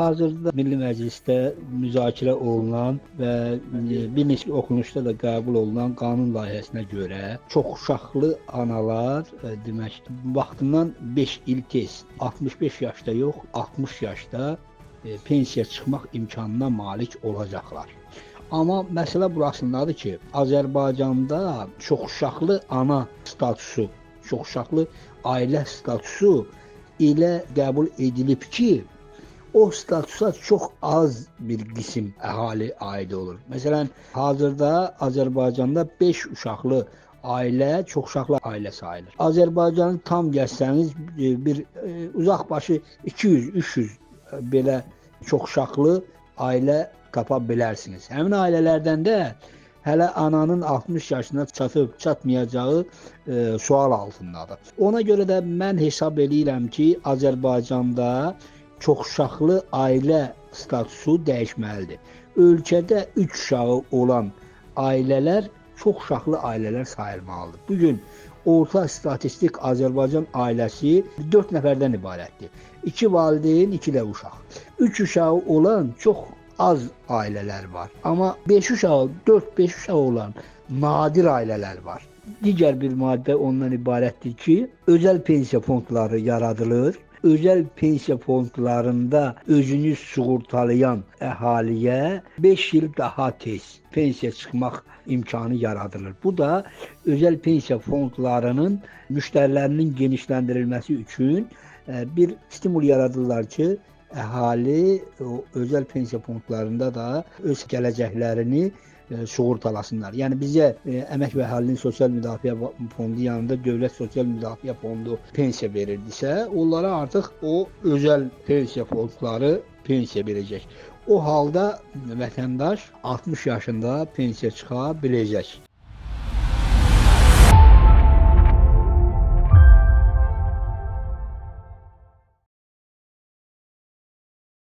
Hazırda Milli Məclisdə müzakirə olunan və bir neçə oxunuşda da qəbul olunan qanun layihəsinə görə çoxuşaqlı analar demək vaxtından 5 il tez 65 yaşda yox, 60 yaşda pensiya çıxmaq imkanına malik olacaqlar. Amma məsələ burasındadır ki, Azərbaycanda çoxuşaqlı ana statusu, çoxuşaqlı ailə statusu elə qəbul edilib ki, o statusa çox az bir qism əhali aid olur. Məsələn, hazırda Azərbaycanda 5 uşaqlı ailə çoxuşaqlı ailə sayılır. Azərbaycanı tam gəzsəniz bir uzaq başı 200-300 belə çoxuşaqlı ailə tapa bilərsiniz. Həmin ailələrdən də hələ ananın 60 yaşına çatıb çatmayacağı sual altındadır. Ona görə də mən hesab edirəm ki, Azərbaycanda çoxuşaqlı ailə statusu dəyişməlidir. Ölkədə 3 uşağı olan ailələr çoxuşaqlı ailələr sayılmalıdır. Bugün orta statistik Azərbaycan ailəsi 4 nəfərdən ibarətdir. 2 valideyn, 2 də uşaq. 3 uşağı olan çox az ailələr var. Amma 5 uşağı, 4-5 uşağı olan nadir ailələr var. Digər bir maddə ondan ibarətdir ki, özəl pensiya fondları yaradılır. Özəl pensiya fondlarında özünü sığortalayan əhaliyə 5 il daha tez pensiya çıxmaq imkanı yaradılır. Bu da özəl pensiya fondlarının müştərilərinin genişləndirilməsi üçün bir stimul yaradırlar ki, əhali özəl pensiya fondlarında da öz gələcəklərini sığortalasınlar. Yəni bizə Əmək və Əhalinin Sosial Müdafiə Fondu yanında Dövlət Sosial Müdafiə Fondu pensiya verirdisə, onlara artıq o özəl pensiya fondları pensiya verəcək. O halda vətəndaş 60 yaşında pensiya çıxa biləcək.